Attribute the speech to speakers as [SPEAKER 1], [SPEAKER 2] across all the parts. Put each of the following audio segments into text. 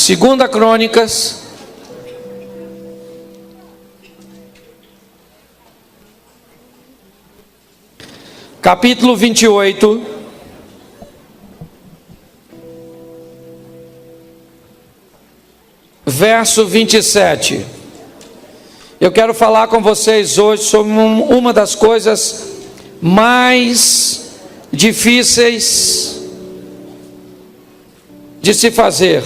[SPEAKER 1] Segunda Crônicas, capítulo 28, verso 27. Eu quero falar com vocês hoje sobre uma das coisas mais difíceis de se fazer: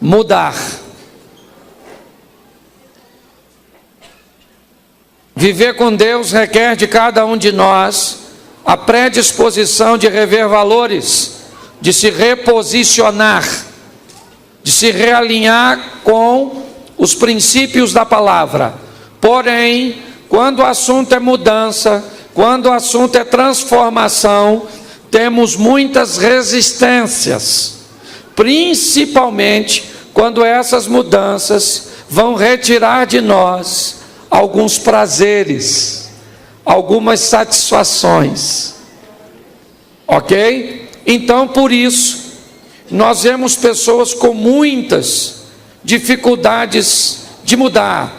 [SPEAKER 1] mudar. Viver com Deus requer de cada um de nós a predisposição de rever valores, de se reposicionar, de se realinhar com os princípios da palavra. Porém, quando o assunto é mudança, quando o assunto é transformação, temos muitas resistências, principalmente quando essas mudanças vão retirar de nós alguns prazeres, algumas satisfações, ok? Então, por isso, nós vemos pessoas com muitas dificuldades de mudar.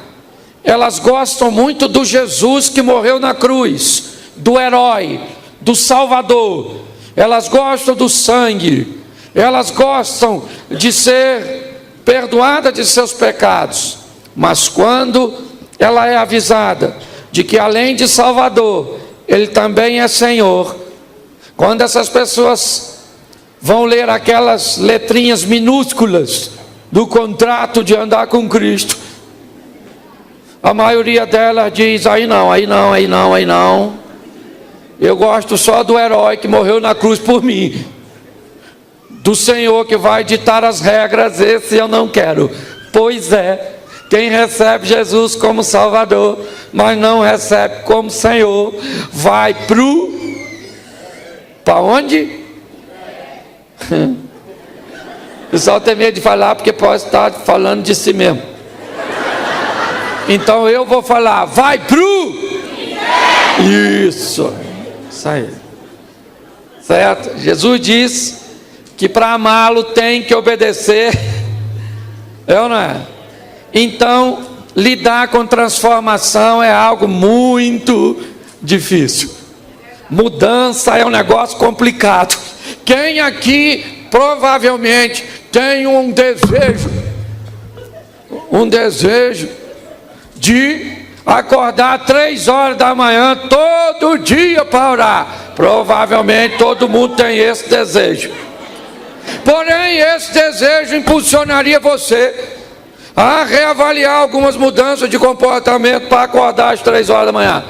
[SPEAKER 1] Elas gostam muito do Jesus que morreu na cruz, do herói, do Salvador. Elas gostam do sangue, elas gostam de ser perdoada de seus pecados. Mas quando ela é avisada de que além de Salvador, Ele também é Senhor, quando essas pessoas vão ler aquelas letrinhas minúsculas do contrato de andar com Cristo, a maioria delas diz: aí não, aí não, aí não, aí não. Eu gosto só do herói que morreu na cruz por mim, do Senhor que vai ditar as regras, esse eu não quero. Pois é, quem recebe Jesus como Salvador, mas não recebe como Senhor, vai para onde? O pessoal tem medo de falar porque pode estar falando de si mesmo. Então eu vou falar: vai isso aí, certo? Jesus diz que para amá-lo tem que obedecer, é ou não é? Então, lidar com transformação é algo muito difícil. Mudança é um negócio complicado. Quem aqui provavelmente tem um desejo de acordar 3 horas da manhã todo dia para orar? Provavelmente todo mundo tem esse desejo. Porém, esse desejo impulsionaria você a reavaliar algumas mudanças de comportamento para acordar às 3 horas da manhã.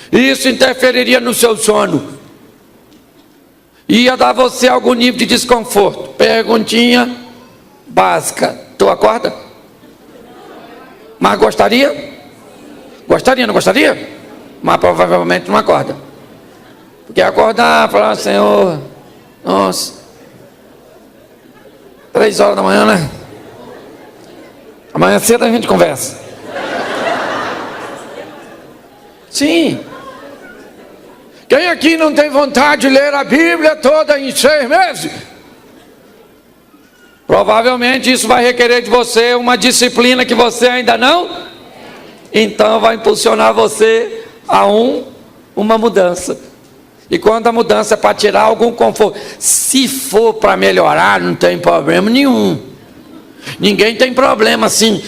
[SPEAKER 1] Isso interferiria no seu sono, ia dar a você algum nível de desconforto. Perguntinha básica: tu acorda? Mas gostaria? Gostaria, não gostaria? Mas provavelmente não acorda. Porque acordar, falar: Senhor, nossa, 3 horas da manhã, né? Amanhã cedo a gente conversa. Sim. Quem aqui não tem vontade de ler a Bíblia toda em 6 meses? Provavelmente isso vai requerer de você uma disciplina que você ainda não. Então vai impulsionar você a uma mudança. E quando a mudança é para tirar algum conforto, se for para melhorar, não tem problema nenhum. Ninguém tem problema assim,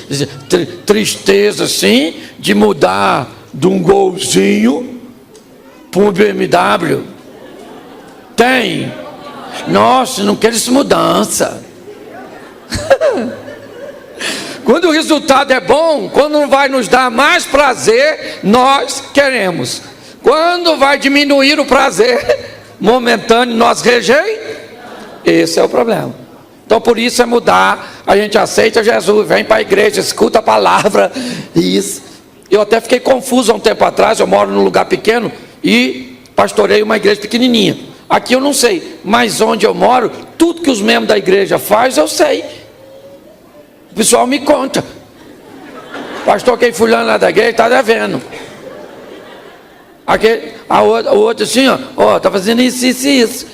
[SPEAKER 1] tristeza assim, de mudar de um golzinho para um BMW. Tem. Nossa, não quero essa mudança. Quando o resultado é bom, quando não vai nos dar mais prazer, nós queremos. Quando vai diminuir o prazer momentâneo, nós rejeitamos. Esse é o problema. Então por isso é mudar. A gente aceita Jesus, vem para a igreja, escuta a palavra. Isso. Eu até fiquei confuso há um tempo atrás. Eu moro num lugar pequeno e pastorei uma igreja pequenininha. Aqui eu não sei, mas onde eu moro, tudo que os membros da igreja fazem, eu sei. O pessoal me conta: pastor, quem fulano lá da igreja está devendo. Aqui, o outro assim, ó, tá fazendo isso, isso, isso.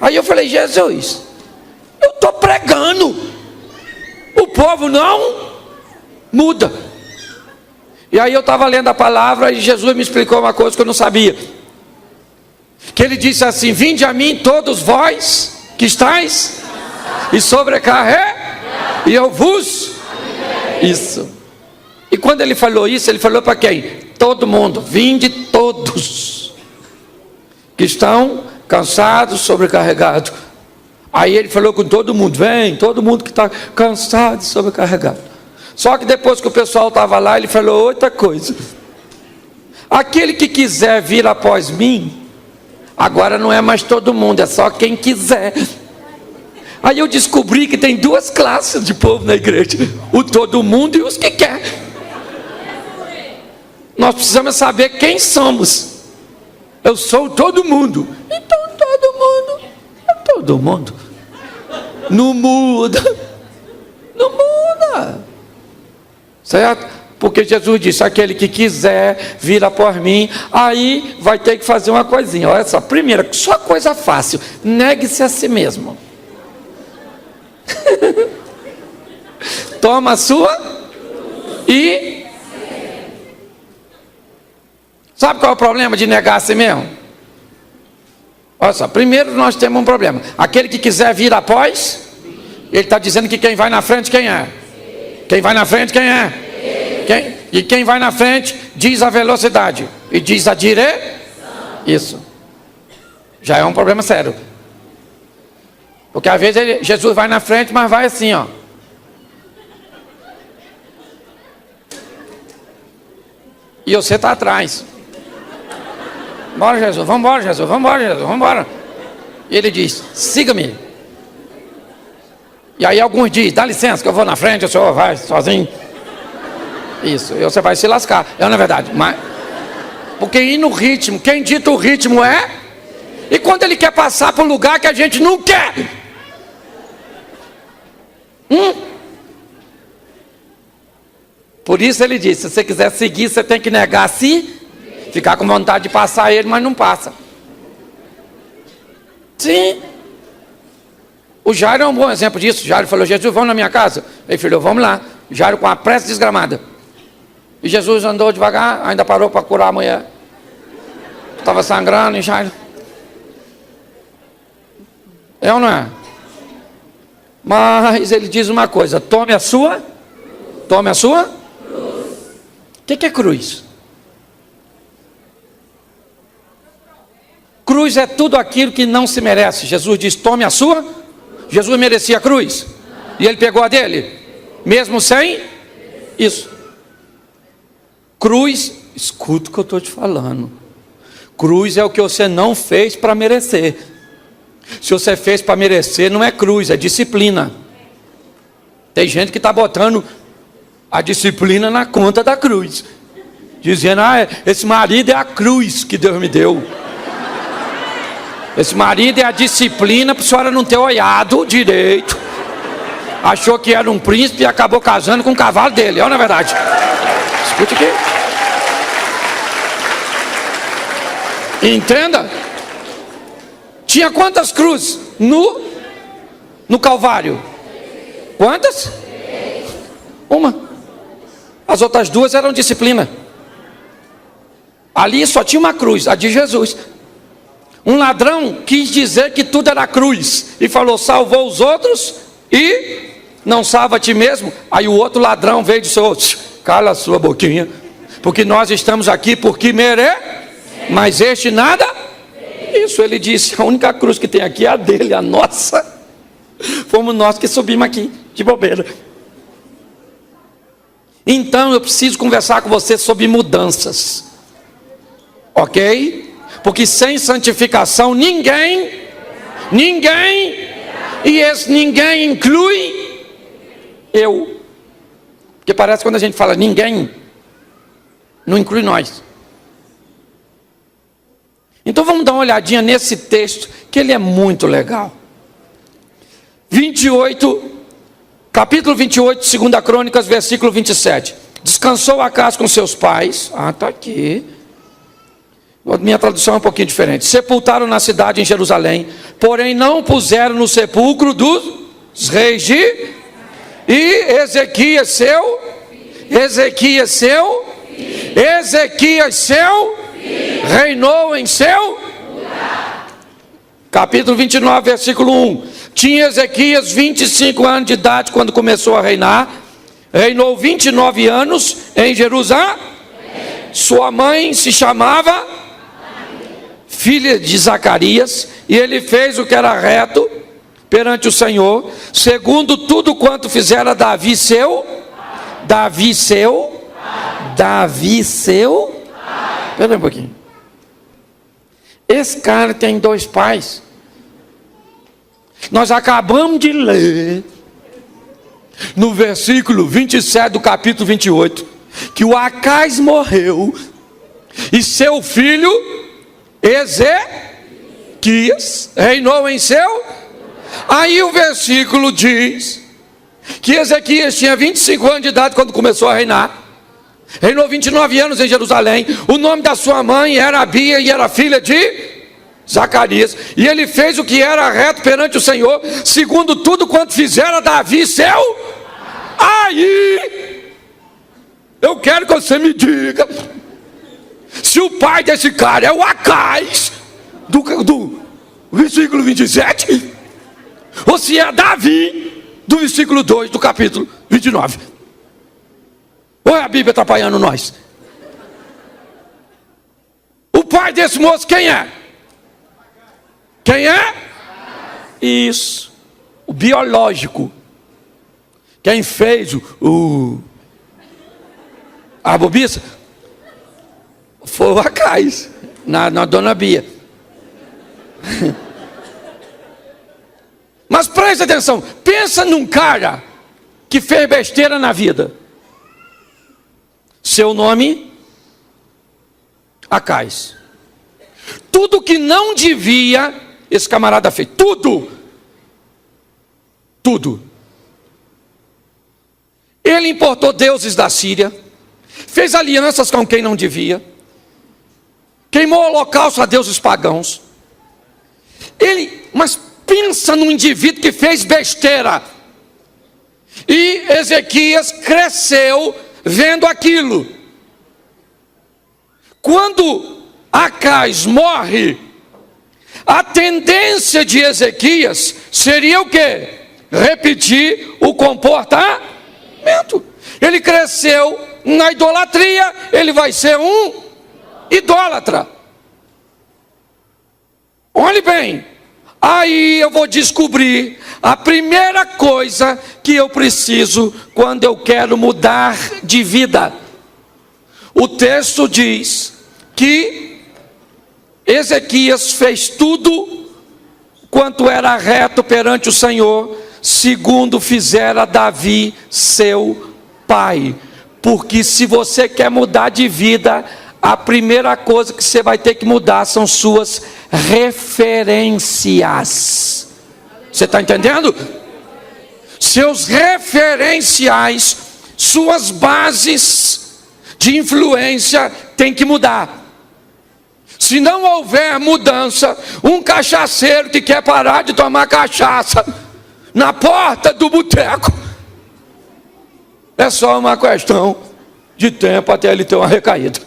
[SPEAKER 1] Aí eu falei: Jesus, eu estou pregando, o povo não muda. E aí eu estava lendo a palavra e Jesus me explicou uma coisa que eu não sabia. Que ele disse assim: vinde a mim todos vós que estáis e sobrecarregados, e eu vos... Isso. E quando ele falou isso, ele falou para quem? Todo mundo. Vinde todos que estão cansados, sobrecarregados. Aí ele falou com todo mundo: vem, todo mundo que está cansado e sobrecarregado. Só que depois que o pessoal estava lá, ele falou outra coisa: aquele que quiser vir após mim, agora não é mais todo mundo, é só quem quiser. Aí eu descobri que tem duas classes de povo na igreja: o todo mundo e os que quer. Nós precisamos saber quem somos. Eu sou todo mundo. Então todo mundo é todo mundo. Não muda. Não muda. Certo? Porque Jesus disse: aquele que quiser vir após mim, aí vai ter que fazer uma coisinha. Olha só, primeiro, só coisa fácil: negue-se a si mesmo. Toma a sua e... Sabe qual é o problema de negar a si mesmo? Olha só, primeiro nós temos um problema: aquele que quiser vir após, ele está dizendo que quem vai na frente, quem é? Quem vai na frente, quem é? E quem vai na frente diz a velocidade e diz a direção. Isso já é um problema sério. Porque às vezes Jesus vai na frente, mas vai assim, ó. E você está atrás. Bora, Jesus, vamos embora, Jesus, vamos embora, Jesus, vamos embora. E ele diz: siga-me. E aí alguns dizem: dá licença que eu vou na frente, o senhor vai sozinho. Isso, e você vai se lascar. É na verdade, mas... porque ir no ritmo, quem dita o ritmo é... E quando ele quer passar para um lugar que a gente não quer... Por isso ele disse: se você quiser seguir, você tem que negar a si, ficar com vontade de passar ele, mas não passa. Sim. O Jairo é um bom exemplo disso. Jairo falou: Jesus, vamos na minha casa. Ele falou: vamos lá. Jairo com a pressa desgramada. E Jesus andou devagar, ainda parou para curar a mulher. Estava sangrando, e Jairo... É ou não é? Mas ele diz uma coisa: tome a sua cruz. O que é cruz? Cruz é tudo aquilo que não se merece. Jesus diz: tome a sua. Jesus merecia a cruz e ele pegou a dele, mesmo sem isso. Cruz, escuta o que eu estou te falando. Cruz é o que você não fez para merecer. Se você fez para merecer, não é cruz, é disciplina. Tem gente que está botando a disciplina na conta da cruz, dizendo: esse marido é a cruz que Deus me deu. Esse marido é a disciplina para a senhora não ter olhado direito. Achou que era um príncipe e acabou casando com o cavalo dele. É ou não é verdade? Escute aqui. Entenda. Tinha quantas cruzes no Calvário? Quantas? Uma. As outras duas eram disciplina. Ali só tinha uma cruz, a de Jesus. Um ladrão quis dizer que tudo era cruz e falou: salvou os outros e não salva a ti mesmo. Aí o outro ladrão veio e disse: cala a sua boquinha, porque nós estamos aqui porque mas este nada. Isso, ele disse: a única cruz que tem aqui é a dele, a nossa. Fomos nós que subimos aqui de bobeira. Então eu preciso conversar com você sobre mudanças, ok? Porque sem santificação ninguém, e esse ninguém inclui eu. Porque parece que quando a gente fala ninguém, não inclui nós. Então vamos dar uma olhadinha nesse texto, que ele é muito legal. 28, capítulo 28, 2 Crônicas, versículo 27. Descansou Acaz com seus pais. Está aqui. Minha tradução é um pouquinho diferente. Sepultaram na cidade em Jerusalém, porém não puseram no sepulcro dos Os reis de... E Ezequias seu... Ezequias seu... Ezequias seu... Reinou em seu... Capítulo 29, versículo 1. Tinha Ezequias 25 anos de idade quando começou a reinar. Reinou 29 anos em Jerusalém. Sua mãe se chamava filha de Zacarias, e ele fez o que era reto perante o Senhor, segundo tudo quanto fizera Davi seu. Espera um pouquinho. Esse cara tem 2 pais. Nós acabamos de ler no versículo 27 do capítulo 28 que o Acais morreu e seu filho Ezequias reinou em seu. Aí o versículo diz que Ezequias tinha 25 anos de idade quando começou a reinar. Reinou 29 anos em Jerusalém. O nome da sua mãe era Abia e era filha de Zacarias. E ele fez o que era reto perante o Senhor, segundo tudo quanto fizera Davi seu. Aí eu quero que você me diga se o pai desse cara é o Acais do versículo 27, ou se é Davi do versículo 2 do capítulo 29. Ou é a Bíblia atrapalhando nós? O pai desse moço quem é? Quem é? Isso, o biológico. Quem fez a bobiça foi o Acais, na dona Bia. Mas preste atenção, pensa num cara que fez besteira na vida. Seu nome? Acais. Tudo que não devia, esse camarada fez. Tudo. Ele importou deuses da Síria, fez alianças com quem não devia, queimou holocausto a deuses pagãos. Mas pensa num indivíduo que fez besteira. E Ezequias cresceu vendo aquilo. Quando Acais morre, a tendência de Ezequias seria o quê? Repetir o comportamento. Ele cresceu na idolatria, ele vai ser um idólatra. Olhe bem, aí eu vou descobrir a primeira coisa que eu preciso quando eu quero mudar de vida. O texto diz que Ezequias fez tudo quanto era reto perante o Senhor, segundo fizera Davi seu pai. Porque se você quer mudar de vida, a primeira coisa que você vai ter que mudar são suas referências. Você está entendendo? Seus referenciais, suas bases de influência tem que mudar. Se não houver mudança, um cachaceiro que quer parar de tomar cachaça na porta do boteco, é só uma questão de tempo até ele ter uma recaída.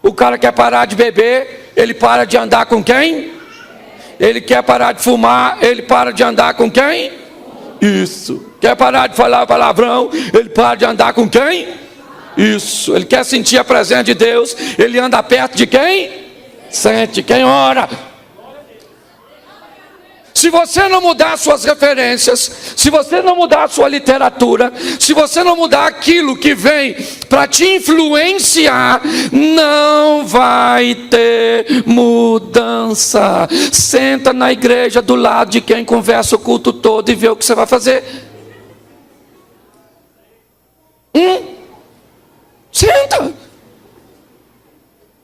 [SPEAKER 1] O cara quer parar de beber, ele para de andar com quem? Ele quer parar de fumar, ele para de andar com quem? Isso. Quer parar de falar palavrão, ele para de andar com quem? Isso. Ele quer sentir a presença de Deus, ele anda perto de quem? Sente, quem ora. Se você não mudar suas referências, se você não mudar a sua literatura, se você não mudar aquilo que vem para te influenciar, não vai ter mudança. Senta na igreja do lado de quem conversa o culto todo e vê o que você vai fazer. Senta.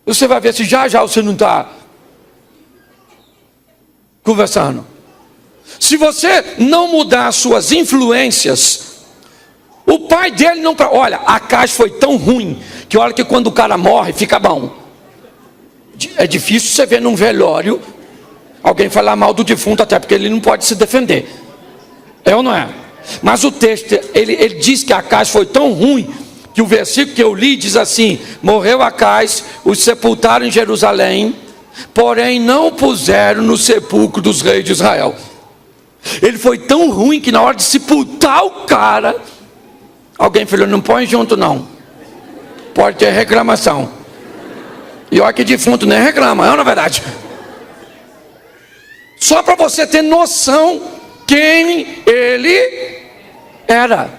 [SPEAKER 1] Você vai ver se já você não está conversando. Se você não mudar as suas influências, o pai dele não... Olha, Acais foi tão ruim, que olha que quando o cara morre, fica bom. É difícil você ver num velório alguém falar mal do defunto, até porque ele não pode se defender. É ou não é? Mas o texto, ele diz que Acais foi tão ruim, que o versículo que eu li diz assim: morreu Acais, os sepultaram em Jerusalém, porém não puseram no sepulcro dos reis de Israel. Ele foi tão ruim que na hora de sepultar o cara, alguém falou: não põe junto não, pode ter reclamação. E olha que defunto nem reclama, não é na verdade? Só para você ter noção quem ele era.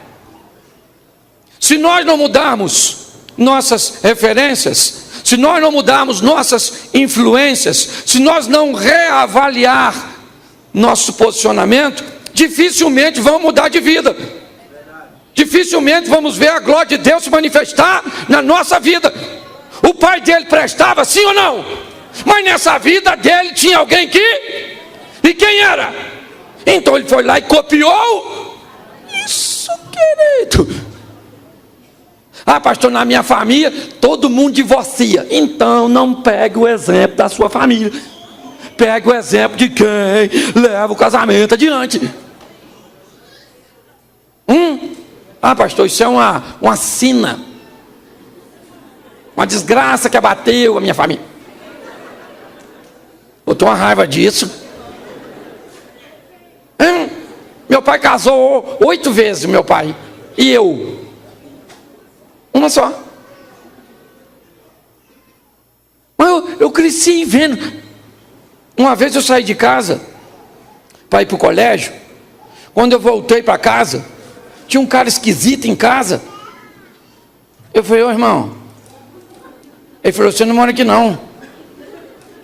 [SPEAKER 1] Se nós não mudarmos nossas referências, se nós não mudarmos nossas influências, se nós não reavaliar nosso posicionamento, dificilmente vamos mudar de vida. Dificilmente vamos ver a glória de Deus se manifestar na nossa vida. O pai dele prestava, sim ou não? Mas nessa vida dele tinha alguém que... E quem era? Então ele foi lá e copiou. Isso, querido. Ah, pastor, na minha família todo mundo divorcia. Então não pegue o exemplo da sua família, pegue o exemplo de quem leva o casamento adiante. Ah, pastor, isso é uma sina, uma desgraça que abateu a minha família. Eu tenho uma raiva disso. Meu pai casou 8 vezes, meu pai. E eu? Uma só. Mas eu cresci vendo. Uma vez eu saí de casa para ir para o colégio. Quando eu voltei para casa, tinha um cara esquisito em casa. Eu falei: ô irmão. Ele falou: você não mora aqui não.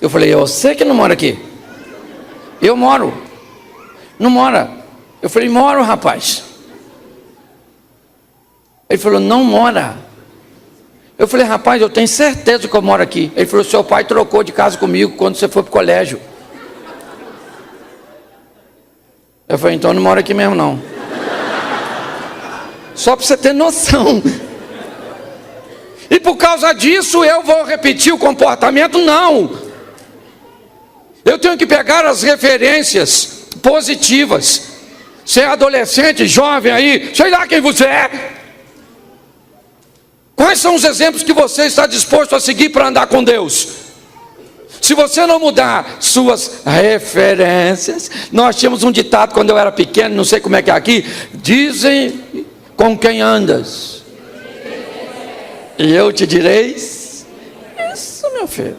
[SPEAKER 1] Eu falei: eu sei que não mora aqui. Eu moro. Não mora. Eu falei: moro, rapaz. Ele falou: não mora. Eu falei: rapaz, eu tenho certeza que eu moro aqui. Ele falou: seu pai trocou de casa comigo quando você foi para o colégio. Eu falei: então não moro aqui mesmo não. Só para você ter noção. E por causa disso eu vou repetir o comportamento? Não. Eu tenho que pegar as referências positivas. Você é adolescente, jovem aí, sei lá quem você é. Quais são os exemplos que você está disposto a seguir para andar com Deus? Se você não mudar suas referências, nós tínhamos um ditado quando eu era pequeno, não sei como é que é aqui: dizem com quem andas, e eu te direis. Isso, meu filho.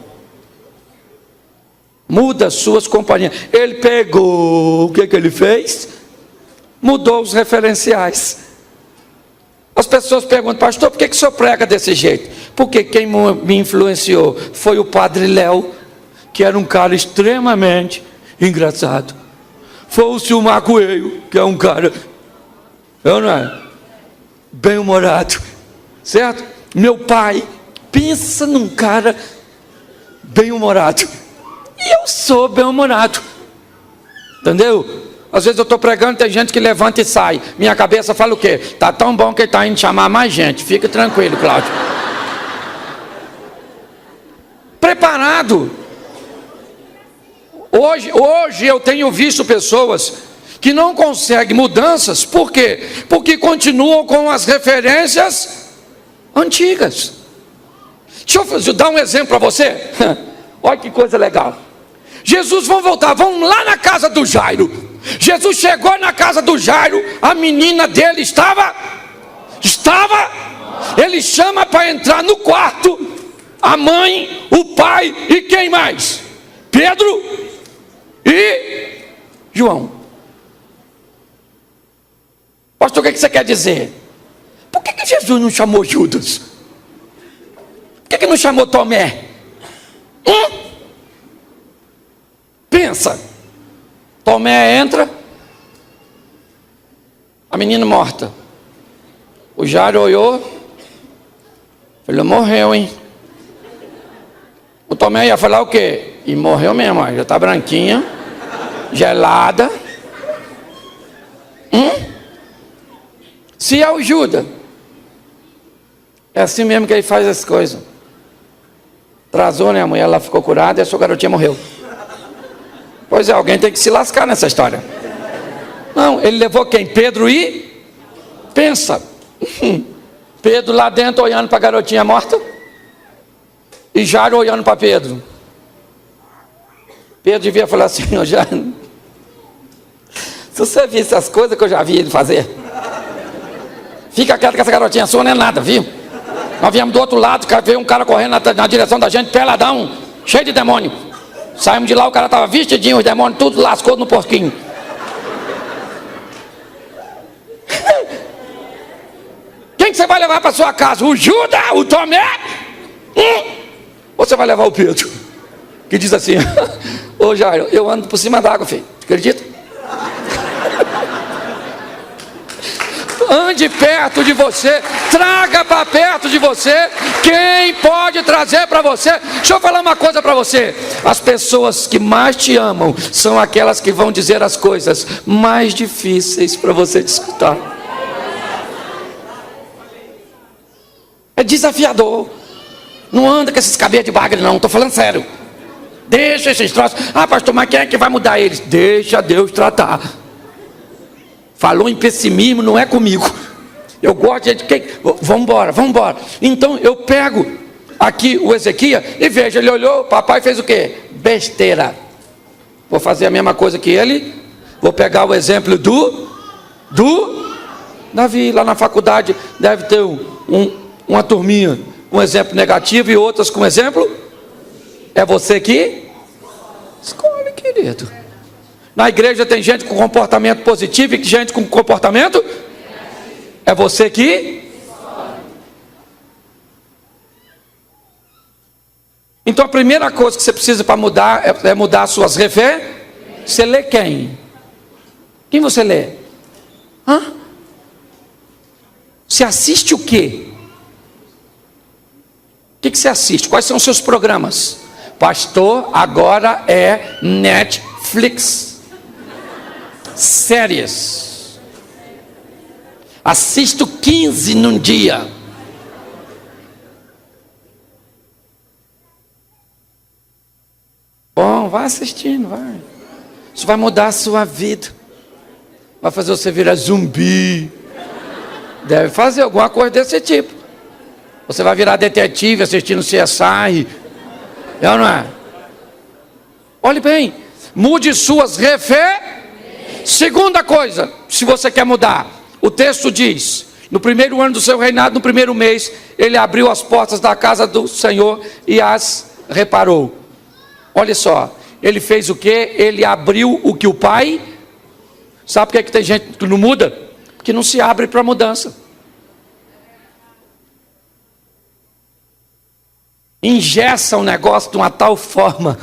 [SPEAKER 1] Muda suas companhias. Ele pegou, o que ele fez? Mudou os referenciais. As pessoas perguntam: pastor, por que o senhor prega desse jeito? Porque quem me influenciou foi o padre Léo, que era um cara extremamente engraçado. Foi o Silmar Coelho, que é um cara, não é? Bem-humorado, certo? Meu pai, pensa num cara bem-humorado. E eu sou bem-humorado, entendeu? Às vezes eu estou pregando, tem gente que levanta e sai. Minha cabeça fala o quê? Está tão bom que ele está indo chamar mais gente. Fica tranquilo, Cláudio. Preparado. Hoje eu tenho visto pessoas que não conseguem mudanças. Por quê? Porque continuam com as referências antigas. Deixa eu dar um exemplo para você. Olha que coisa legal. Jesus, vamos voltar, vamos lá na casa do Jairo. Jesus chegou na casa do Jairo, a menina dele estava, ele chama para entrar no quarto a mãe, o pai e quem mais? Pedro e João. Pastor, o que você quer dizer? Por que Jesus não chamou Judas? Por que não chamou Tomé? Pensa. Tomé entra, a menina morta. O Jairo olhou, falou: morreu, hein? O Tomé ia falar o quê? E morreu mesmo, ó, já está branquinha, gelada. Se é o Judas, é assim mesmo que ele faz as coisas. Atrasou, né? A mulher lá ficou curada e a sua garotinha morreu. Pois é, alguém tem que se lascar nessa história. Não, ele levou quem? Pedro e... Pensa. Pedro lá dentro olhando para a garotinha morta. E Jairo olhando para Pedro. Pedro devia falar assim: ô Jairo, se você visse as coisas que eu já vi ele fazer, fica quieto que essa garotinha sua não é nada, viu? Nós viemos do outro lado, veio um cara correndo na direção da gente, peladão, cheio de demônio. Saímos de lá, o cara estava vestidinho, os demônios tudo lascou no porquinho. Quem que você vai levar para sua casa? O Judas? O Tomé? Ou você vai levar o Pedro? Que diz assim: ô Jairo, eu ando por cima d'água, filho. Acredita? Ande perto de você, traga para perto de você quem pode trazer para você. Deixa eu falar uma coisa para você: as pessoas que mais te amam são aquelas que vão dizer as coisas mais difíceis para você escutar. É desafiador. Não anda com esses cabelos de bagre, não, estou falando sério. Deixa esses troços. Ah, pastor, mas quem é que vai mudar eles? Deixa Deus tratar. Falou em pessimismo, não é comigo. Eu gosto de gente que... Vamos embora. Então eu pego aqui o Ezequias e vejo, ele olhou, papai fez o quê? Besteira. Vou fazer a mesma coisa que ele. Vou pegar o exemplo do Davi. Lá na faculdade deve ter uma turminha com exemplo negativo e outras com exemplo. É você que escolhe, querido. Na igreja tem gente com comportamento positivo e gente com comportamento. É você que. Então a primeira coisa que você precisa para mudar é mudar as suas referências. Você lê quem? Quem você lê? Você assiste o quê? O que você assiste? Quais são os seus programas? Pastor, agora é Netflix. Séries. Assisto 15 num dia. Bom, vai assistindo, vai. Isso vai mudar a sua vida. Vai fazer você virar zumbi. Deve fazer alguma coisa desse tipo. Você vai virar detetive assistindo CSI. É ou não é? Olhe bem. Mude suas referências. Segunda coisa, se você quer mudar, o texto diz: no primeiro ano do seu reinado, no primeiro mês, ele abriu as portas da casa do Senhor e as reparou. Olha só, ele fez o quê? Ele abriu o que o pai... Sabe por que tem gente que não muda? Porque não se abre para mudança. Engessa o negócio de uma tal forma,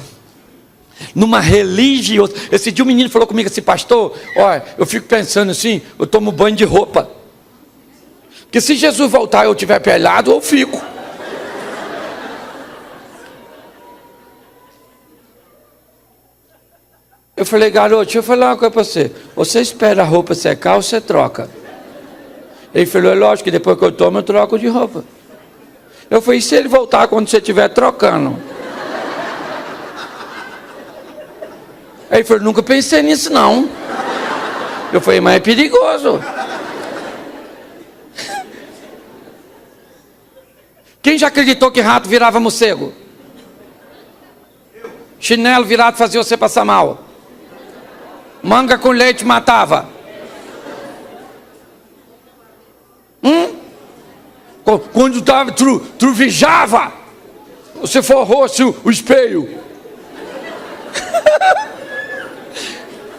[SPEAKER 1] numa religiosa. Esse dia um menino falou comigo assim: pastor, olha, eu fico pensando assim, eu tomo banho de roupa, porque se Jesus voltar e eu estiver pelado, eu fico. Eu falei: garoto, deixa eu falar uma coisa para você. Você espera a roupa secar ou você troca? Ele falou: é lógico que depois que eu tomo, eu troco de roupa. Eu falei: e se ele voltar quando você estiver trocando? Aí ele falou: nunca pensei nisso não. Eu falei: mas é perigoso. Quem já acreditou que rato virava morcego? Chinelo virado fazia você passar mal. Manga com leite matava. Quando estava truvejava, você forrou-se o espelho.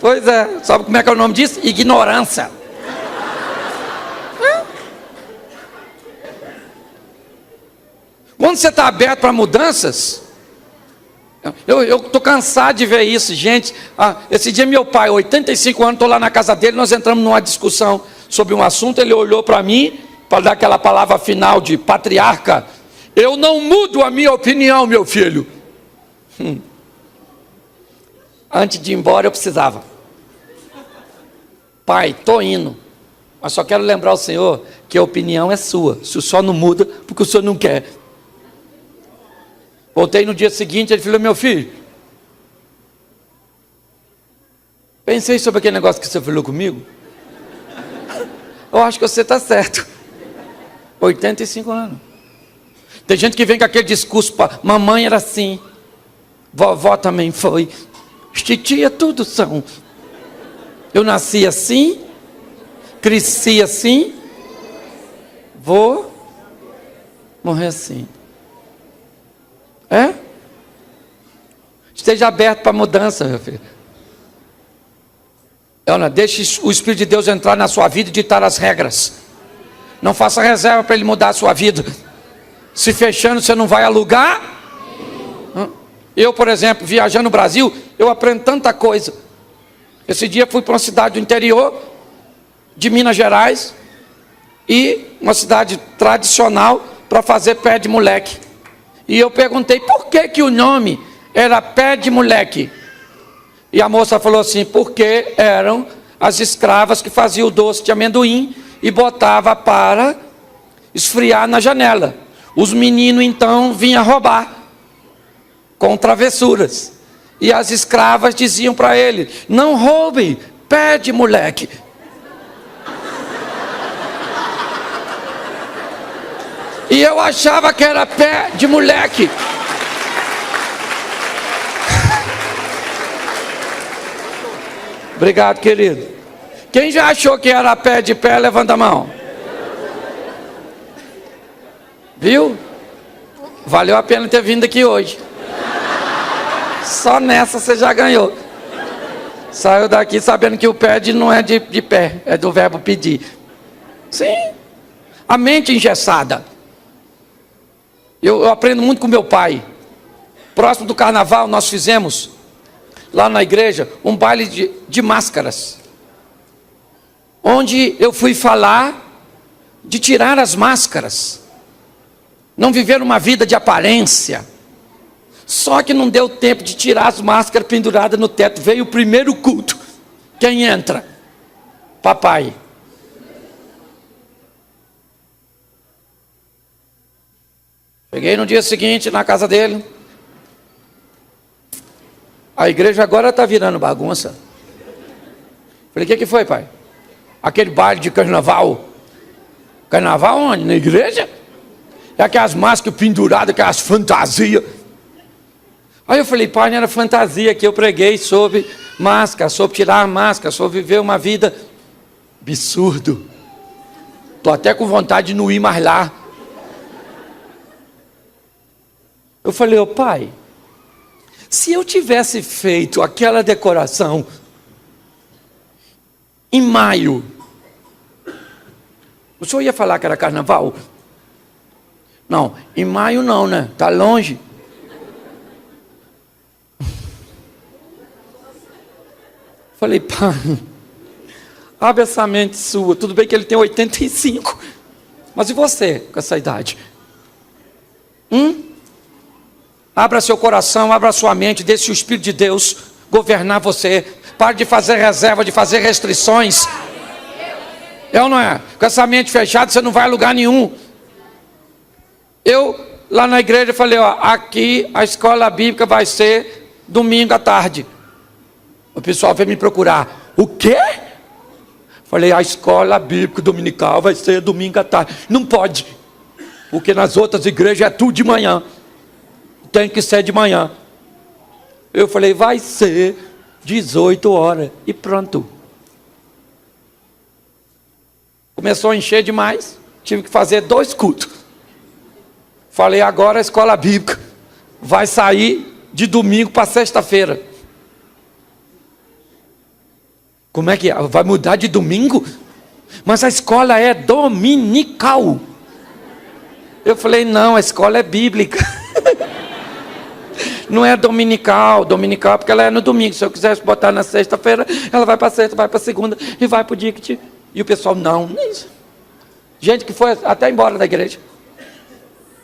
[SPEAKER 1] Pois é, sabe como é que é o nome disso? Ignorância. Quando você está aberto para mudanças, eu estou cansado de ver isso, gente. Esse dia meu pai, 85 anos, estou lá na casa dele, nós entramos numa discussão sobre um assunto, ele olhou para mim, para dar aquela palavra final de patriarca: eu não mudo a minha opinião, meu filho. Antes de ir embora eu precisava: pai, estou indo, mas só quero lembrar ao senhor que a opinião é sua, se o senhor não muda, porque o senhor não quer. Voltei no dia seguinte, ele falou: meu filho, Pensei sobre aquele negócio que você falou comigo. Eu acho que você está certo. 85 anos. Tem gente que vem com aquele discurso, mamãe era assim, vovó também foi, titia tudo são. Eu nasci assim, cresci assim, vou morrer assim. É? Esteja aberto para mudança, meu filho. Deixe o Espírito de Deus entrar na sua vida e ditar as regras. Não faça reserva para Ele mudar a sua vida. Se fechando, você não vai a lugar. Eu, por exemplo, viajando no Brasil, eu aprendo tanta coisa. Esse dia fui para uma cidade do interior de Minas Gerais, e uma cidade tradicional, para fazer pé de moleque. E eu perguntei por que o nome era pé de moleque. E a moça falou assim, porque eram as escravas que faziam o doce de amendoim e botava para esfriar na janela. Os meninos então vinham roubar com travessuras. E as escravas diziam para ele, não roube, pé de moleque. E eu achava que era pé de moleque. Obrigado, querido. Quem já achou que era pé de pé, levanta a mão. Viu? Valeu a pena ter vindo aqui hoje. Só nessa você já ganhou. Saiu daqui sabendo que o pede não é de pé, é do verbo pedir. Sim. A mente engessada. Eu aprendo muito com meu pai. Próximo do carnaval nós fizemos, lá na igreja, um baile de máscaras. Onde eu fui falar de tirar as máscaras. Não viver uma vida de aparência. Só que não deu tempo de tirar as máscaras penduradas no teto. Veio o primeiro culto. Quem entra? Papai. Cheguei no dia seguinte na casa dele. A igreja agora está virando bagunça. Falei, o que foi, pai? Aquele baile de carnaval. Carnaval onde? Na igreja? É aquelas máscaras penduradas, aquelas fantasias. Aí eu falei, pai, não era fantasia que eu preguei sobre máscara, sobre tirar a máscara, sobre viver uma vida absurdo. Estou até com vontade de não ir mais lá. Eu falei, ô pai, se eu tivesse feito aquela decoração em maio, o senhor ia falar que era carnaval? Não, em maio não, né? Está longe. Falei, pai, abre essa mente sua. Tudo bem que ele tem 85, mas e você com essa idade? Abra seu coração, abra sua mente, deixe o Espírito de Deus governar você. Pare de fazer reserva, de fazer restrições. É ou não é? Com essa mente fechada você não vai a lugar nenhum. Eu, lá na igreja, falei, ó, aqui a escola bíblica vai ser domingo à tarde. O pessoal veio me procurar. O quê? Falei, a escola bíblica dominical vai ser domingo à tarde. Não pode, porque nas outras igrejas é tudo de manhã. Tem que ser de manhã. Eu falei, vai ser 18 horas. E pronto. Começou a encher demais. Tive que fazer 2 cultos. Falei, agora a escola bíblica vai sair de domingo para sexta-feira. Como é que é? Vai mudar de domingo? Mas a escola é dominical. Eu falei, não, a escola é bíblica. Não é dominical porque ela é no domingo. Se eu quisesse botar na sexta-feira, ela vai para sexta, vai para segunda e vai para o dia que te... E o pessoal, não é isso. Gente que foi até embora da igreja.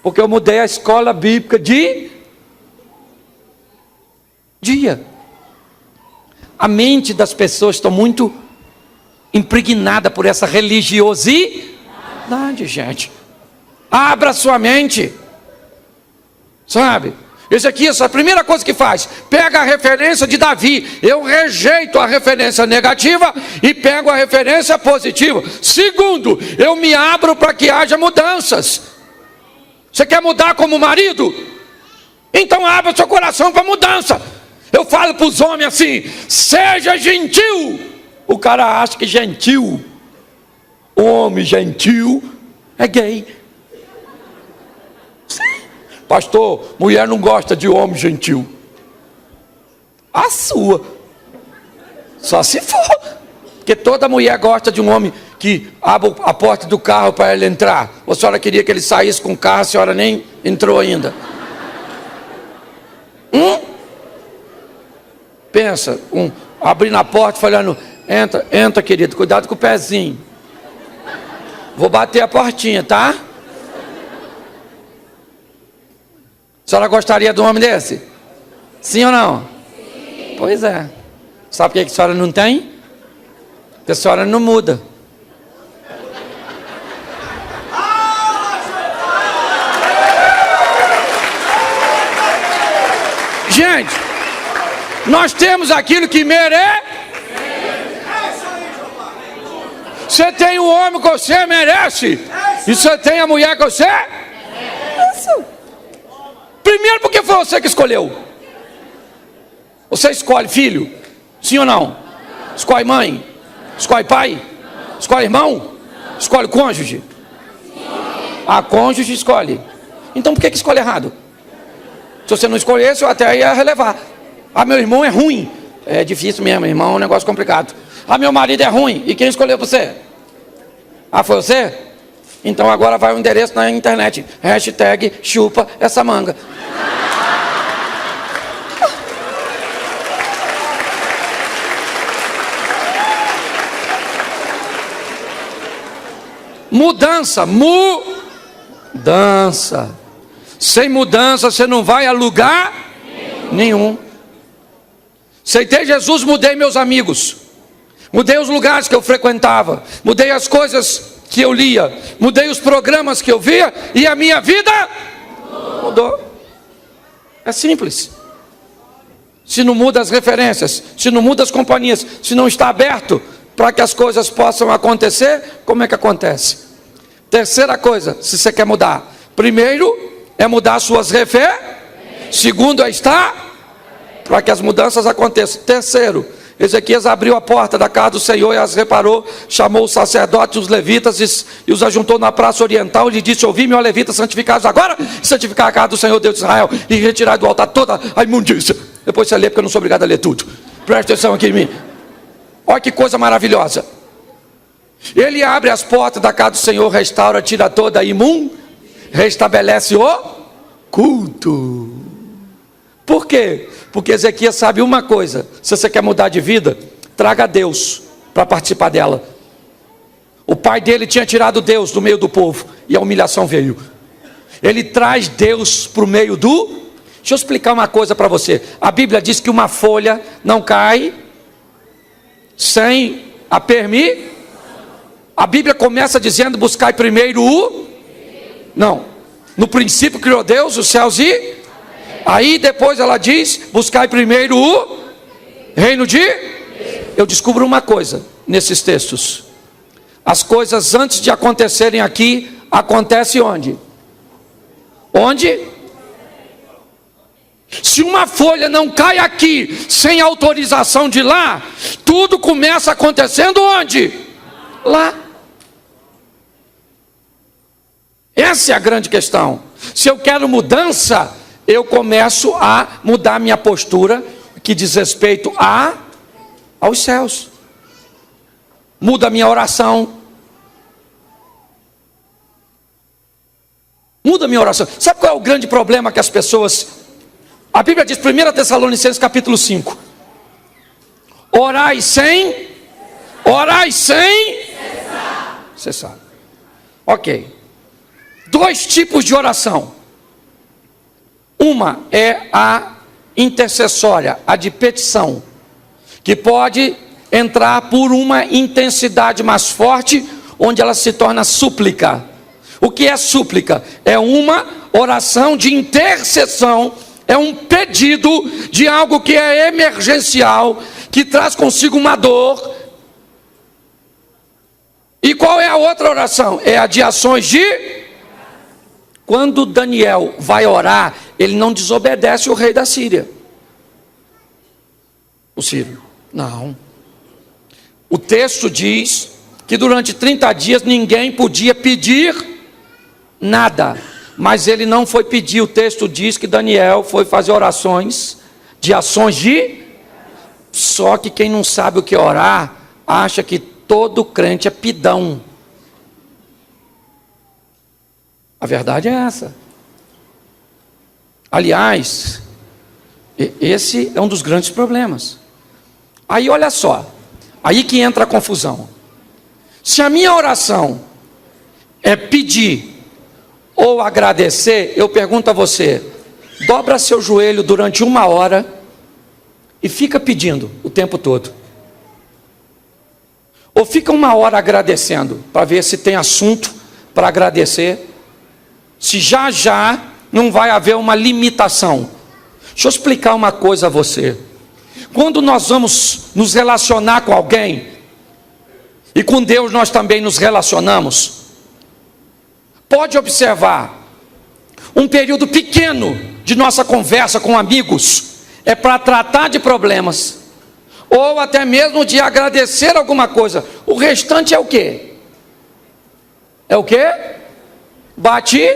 [SPEAKER 1] Porque eu mudei a escola bíblica de dia. A mente das pessoas está muito impregnada por essa religiosidade, gente. Abra sua mente. Sabe? Ezequias, a primeira coisa que faz, pega a referência de Davi. Eu rejeito a referência negativa e pego a referência positiva. Segundo, eu me abro para que haja mudanças. Você quer mudar como marido? Então abra seu coração para mudança. Eu falo para os homens assim: seja gentil. O cara acha que gentil, homem gentil, é gay. Pastor, mulher não gosta de homem gentil. A sua. Só se for. Porque toda mulher gosta de um homem que abre a porta do carro para ela entrar. Ou a senhora queria que ele saísse com o carro, a senhora nem entrou ainda. Pensa, abrindo a porta falando: entra, entra, querido, cuidado com o pezinho. Vou bater a portinha, tá? A senhora gostaria de um homem desse? Sim ou não? Sim. Pois é. Sabe por que a senhora não tem? Porque a senhora não muda. Gente, nós temos aquilo que merece. Você tem o homem que você merece. E você tem a mulher que você merece. Primeiro, porque foi você que escolheu. Você escolhe filho? Sim ou não? Escolhe mãe? Escolhe pai? Escolhe irmão? Escolhe cônjuge? A cônjuge escolhe. Então por que escolhe errado? Se você não escolhesse, eu até ia relevar. Ah, meu irmão é ruim. É difícil mesmo, irmão, é um negócio complicado. Ah, meu marido é ruim. E quem escolheu você? Ah, foi você? Então agora vai o endereço na internet. Hashtag chupa essa manga. Mudança. Sem mudança você não vai a lugar nenhum. Aceitei Jesus, mudei meus amigos. Mudei os lugares que eu frequentava. Mudei as coisas que eu lia. Mudei os programas que eu via. E a minha vida mudou. É simples. Se não muda as referências, se não muda as companhias, se não está aberto para que as coisas possam acontecer, como é que acontece? Terceira coisa, se você quer mudar: primeiro é mudar suas referências. Segundo é estar para que as mudanças aconteçam. Terceiro, Ezequias abriu a porta da casa do Senhor e as reparou, chamou os sacerdotes, os levitas e os ajuntou na praça oriental e lhe disse: ouvi-me, ó levitas, santificados agora, e santificar a casa do Senhor Deus de Israel, e retirar do altar toda a imundícia. Depois você lê, porque eu não sou obrigado a ler tudo. Presta atenção aqui em mim. Olha que coisa maravilhosa. Ele abre as portas da casa do Senhor, restaura, tira toda a restabelece o culto. Por quê? Porque Ezequias sabe uma coisa: se você quer mudar de vida, traga Deus para participar dela. O pai dele tinha tirado Deus do meio do povo e a humilhação veio. Ele traz Deus para o meio do... Deixa eu explicar uma coisa para você. A Bíblia diz que uma folha não cai sem a permissão. A Bíblia começa dizendo: buscai primeiro o... Não. No princípio criou Deus os céus e... Aí depois ela diz: buscai primeiro o reino de... Eu descubro uma coisa nesses textos: as coisas antes de acontecerem aqui, acontecem onde? Onde? Se uma folha não cai aqui sem autorização de lá, tudo começa acontecendo onde? Lá. Essa é a grande questão. Se eu quero mudança, eu começo a mudar minha postura, que diz respeito aos céus. Muda a minha oração. Muda a minha oração. Sabe qual é o grande problema que as pessoas... A Bíblia diz, 1 Tessalonicenses capítulo 5: orai sem cessar. Ok. 2 tipos de oração. Uma é a intercessória, a de petição, que pode entrar por uma intensidade mais forte, onde ela se torna súplica. O que é súplica? É uma oração de intercessão É um pedido de algo que é emergencial, que traz consigo uma dor. E qual é a outra oração? É a de ações de... Quando Daniel vai orar, ele não desobedece o rei da Síria. O sírio. Não. O texto diz que durante 30 dias ninguém podia pedir nada. Mas ele não foi pedir. O texto diz que Daniel foi fazer orações de ações de... Só que quem não sabe o que orar, acha que todo crente é pidão. A verdade é essa. Aliás, esse é um dos grandes problemas. Aí olha só, aí que entra a confusão. Se a minha oração é pedir ou agradecer, eu pergunto a você, dobra seu joelho durante 1 hora e fica pedindo o tempo todo. Ou fica 1 hora agradecendo, para ver se tem assunto para agradecer, se já não vai haver uma limitação. Deixa eu explicar uma coisa a você. Quando nós vamos nos relacionar com alguém, e com Deus nós também nos relacionamos, pode observar, um período pequeno de nossa conversa com amigos, é para tratar de problemas, ou até mesmo de agradecer alguma coisa. O restante é o quê? É o quê? Bate,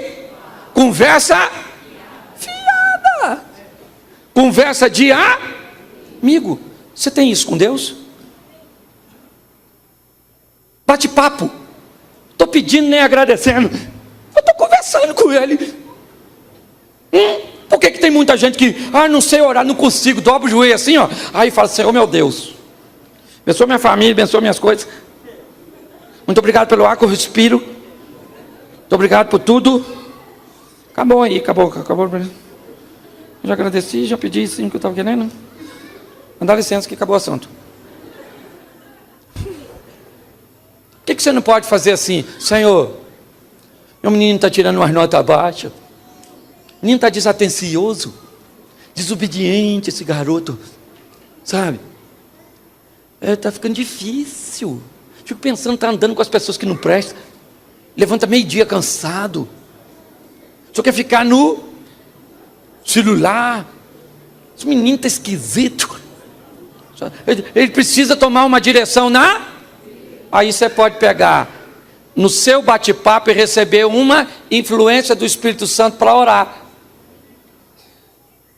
[SPEAKER 1] conversa fiada, conversa de amigo. Você tem isso com Deus? Bate papo. Estou pedindo nem agradecendo, eu estou conversando com ele. Por que tem muita gente que, não sei orar, não consigo, dobra o joelho assim, ó, aí fala assim, meu Deus, abençoa minha família, abençoa minhas coisas, muito obrigado pelo ar que eu respiro, muito obrigado por tudo. Acabou aí, acabou. Eu já agradeci, já pedi sim que eu estava querendo. Dá licença que acabou o assunto. Por que você não pode fazer assim? Senhor, meu menino está tirando umas notas baixas, o menino está desatencioso, desobediente esse garoto, sabe? Está ficando difícil. Fico pensando, está andando com as pessoas que não prestam, levanta meio-dia cansado, só quer ficar no celular. Esse menino está esquisito. Ele precisa tomar uma direção Aí você pode pegar no seu bate-papo e receber uma influência do Espírito Santo para orar.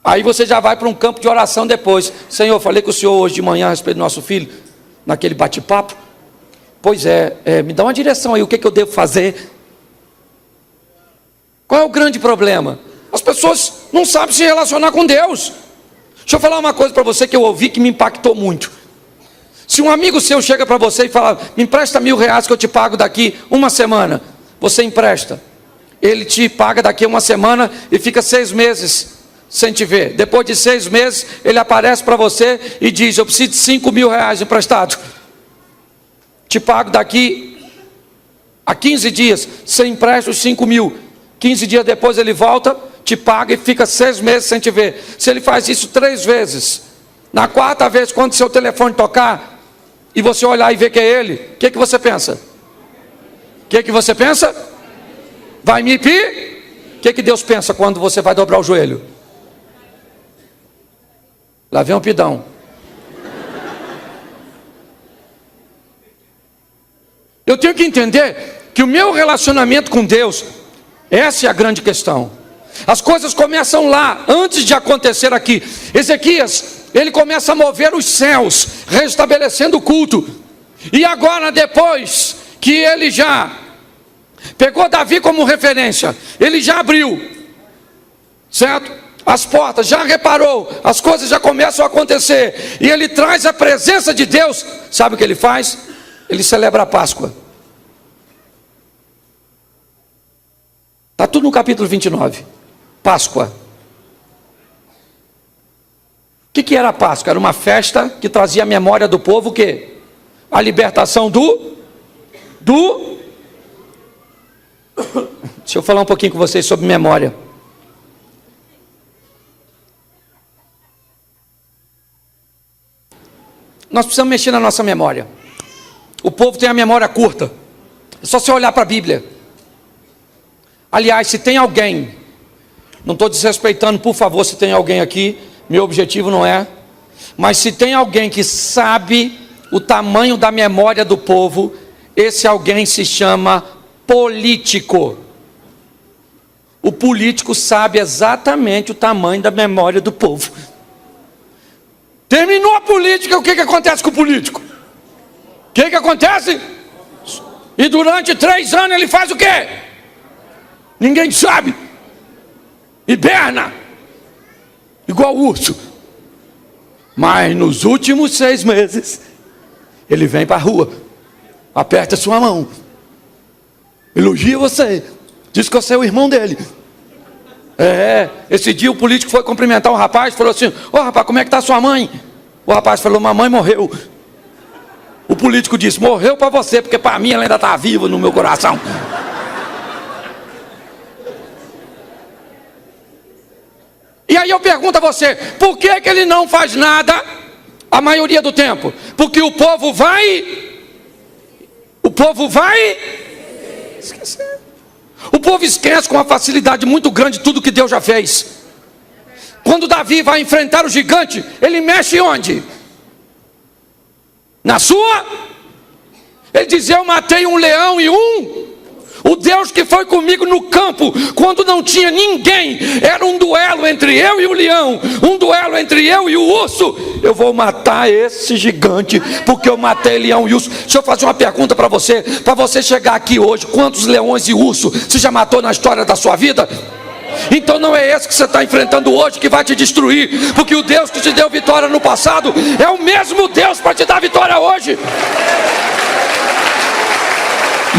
[SPEAKER 1] Aí você já vai para um campo de oração depois. Senhor, falei com o Senhor hoje de manhã a respeito do nosso filho, naquele bate-papo. Pois me dá uma direção aí, o que eu devo fazer? Qual é o grande problema? As pessoas não sabem se relacionar com Deus. Deixa eu falar uma coisa para você que eu ouvi que me impactou muito. Se um amigo seu chega para você e fala, me empresta R$1.000 que eu te pago daqui 1 semana. Você empresta. Ele te paga daqui 1 semana e fica 6 meses sem te ver. Depois de 6 meses, ele aparece para você e diz, eu preciso de R$5.000 emprestado. Te pago daqui a 15 dias. Você empresta os 5.000. 15 dias depois ele volta, te paga e fica 6 meses sem te ver. Se ele faz isso 3 vezes, na 4ª vez, quando seu telefone tocar, e você olhar e ver que é ele, o que você pensa? O que você pensa? Vai me pedir? O que Deus pensa quando você vai dobrar o joelho? Lá vem um pidão. Eu tenho que entender que o meu relacionamento com Deus, essa é a grande questão. As coisas começam lá, antes de acontecer aqui. Ezequias, ele começa a mover os céus, restabelecendo o culto. E agora, depois que ele já pegou Davi como referência, ele já abriu, certo? As portas, já reparou, as coisas já começam a acontecer, e ele traz a presença de Deus. Sabe o que ele faz? Ele celebra a Páscoa. Está tudo no capítulo 29. Páscoa. O que era a Páscoa? Era uma festa que trazia a memória do povo o quê? A libertação Deixa eu falar um pouquinho com vocês sobre memória. Nós precisamos mexer na nossa memória. O povo tem a memória curta. É só você olhar para a Bíblia. Aliás, se tem alguém, não estou desrespeitando, por favor, se tem alguém aqui, meu objetivo não é, mas se tem alguém que sabe o tamanho da memória do povo, esse alguém se chama político. O político sabe exatamente o tamanho da memória do povo. Terminou a política, o que acontece com o político? O que acontece? E durante 3 anos ele faz o quê? Ninguém sabe. Hiberna, igual urso. Mas nos últimos 6 meses, ele vem para a rua, aperta sua mão, elogia você, diz que você é o irmão dele. Esse dia o político foi cumprimentar um rapaz, falou assim: ô rapaz, como é que está sua mãe? O rapaz falou: mamãe morreu. O político disse: morreu para você, porque para mim ela ainda está viva no meu coração. E aí eu pergunto a você, por que ele não faz nada a maioria do tempo? Porque o povo vai esquecer. O povo esquece com uma facilidade muito grande tudo que Deus já fez. Quando Davi vai enfrentar o gigante, ele mexe onde? Na sua? Ele diz: eu matei um leão e o Deus que foi comigo no campo, quando não tinha ninguém, era um duelo entre eu e o leão, um duelo entre eu e o urso. Eu vou matar esse gigante, porque eu matei leão e urso. Deixa eu fazer uma pergunta para você chegar aqui hoje: quantos leões e urso você já matou na história da sua vida? Então não é esse que você está enfrentando hoje que vai te destruir, porque o Deus que te deu vitória no passado é o mesmo Deus para te dar vitória hoje.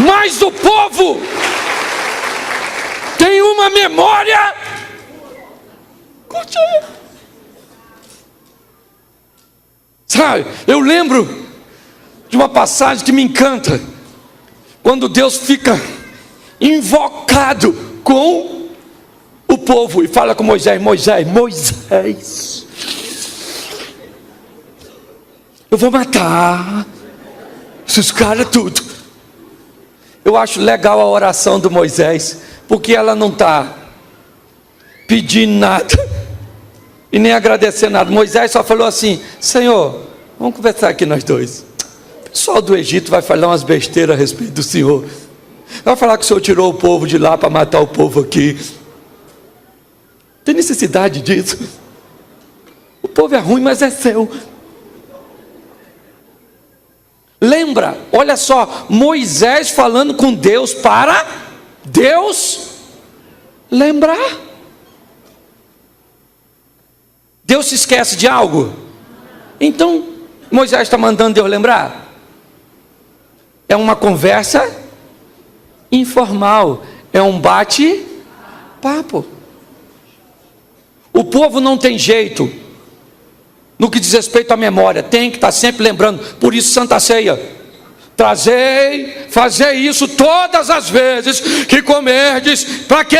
[SPEAKER 1] Mas o povo tem uma memória. Sabe, eu lembro de uma passagem que me encanta, quando Deus fica invocado com o povo e fala com Moisés: Moisés, eu vou matar esses caras tudo. Eu acho legal a oração do Moisés, porque ela não está pedindo nada e nem agradecendo nada. Moisés só falou assim: Senhor, vamos conversar aqui nós dois. O pessoal do Egito vai falar umas besteiras a respeito do Senhor, vai falar que o Senhor tirou o povo de lá para matar o povo aqui. Tem necessidade disso? O povo é ruim, mas é seu. Lembra, olha só, Moisés falando com Deus para Deus lembrar. Deus se esquece de algo? Então Moisés está mandando Deus lembrar? É uma conversa informal, é um bate-papo. O povo não tem jeito no que diz respeito à memória, tem que estar sempre lembrando. Por isso Santa Ceia: fazei isso todas as vezes que comerdes. Para quê?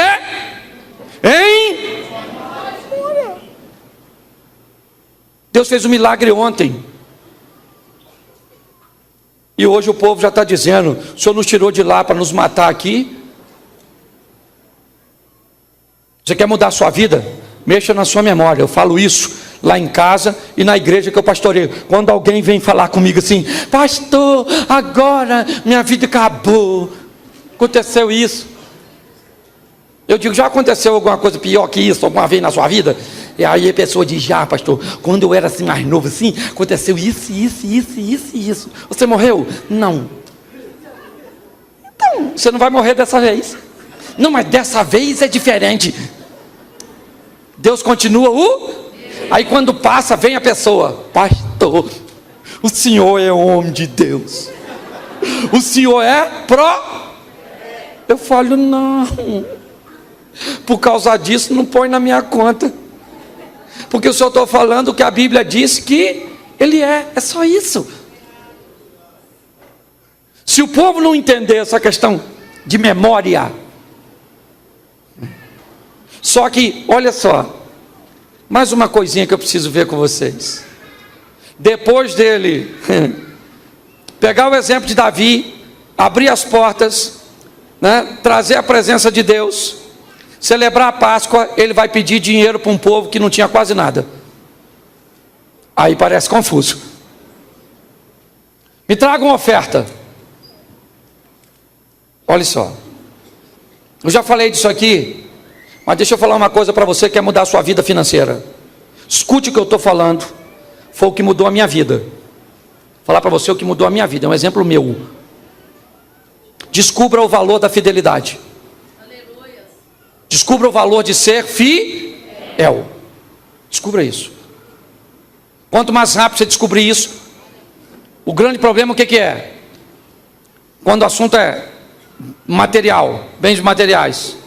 [SPEAKER 1] Deus fez um milagre ontem, e hoje o povo já está dizendo: o Senhor nos tirou de lá para nos matar aqui. Você quer mudar a sua vida? Mexa na sua memória. Eu falo isso lá em casa e na igreja que eu pastoreio. Quando alguém vem falar comigo assim: pastor, agora minha vida acabou, aconteceu isso. Eu digo: já aconteceu alguma coisa pior que isso alguma vez na sua vida? E aí a pessoa diz: já, pastor, quando eu era assim mais novo assim, aconteceu isso. Você morreu? Não. Então, você não vai morrer dessa vez. Não, mas dessa vez é diferente. Deus continua Aí quando passa, vem a pessoa: pastor, o senhor é homem de Deus, o senhor é Eu falo: não, por causa disso não põe na minha conta, porque o senhor está falando que a Bíblia diz que ele é só isso. Se o povo não entender essa questão de memória, só que, olha só, mais uma coisinha que eu preciso ver com vocês. depois dele pegar o exemplo de Davi, abrir as portas, né, trazer a presença de Deus, celebrar a Páscoa, ele vai pedir dinheiro para um povo que não tinha quase nada. Aí parece confuso. Me traga uma oferta. Olha só, eu já falei disso aqui, mas deixa eu falar uma coisa para você que quer mudar a sua vida financeira. Escute o que eu estou falando. Foi o que mudou a minha vida. Vou falar para você o que mudou a minha vida, é um exemplo meu. Descubra o valor da fidelidade. Aleluia. Descubra o valor de ser fiel. Descubra isso. Quanto mais rápido você descobrir isso, o grande problema o que é? Quando o assunto é material, bens materiais.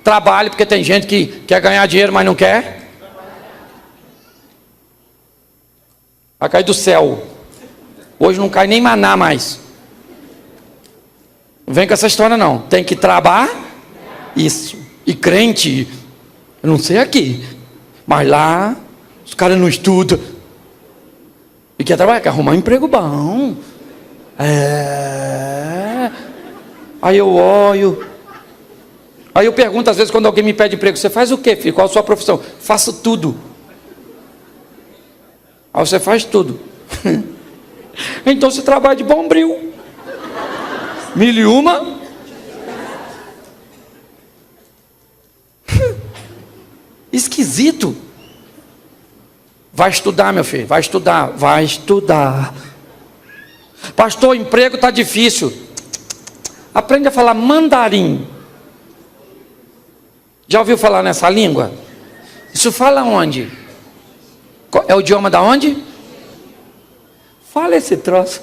[SPEAKER 1] Trabalhe, porque tem gente que quer ganhar dinheiro, mas não quer. Vai cair do céu. Hoje não cai nem maná mais. Não vem com essa história não. Tem que trabalhar. Isso. E crente, eu não sei aqui, mas lá os caras não estudam e quer trabalhar, quer arrumar um emprego bom. Aí eu olho. Aí eu pergunto às vezes quando alguém me pede emprego: você faz o quê, filho? Qual a sua profissão? Faço tudo. Aí você faz tudo. Então você trabalha de bombril. 1001. Esquisito. Vai estudar, meu filho. Vai estudar. Vai estudar. Pastor, o emprego está difícil. Aprende a falar mandarim. Já ouviu falar nessa língua? Isso fala onde? É o idioma da onde? Fala esse troço.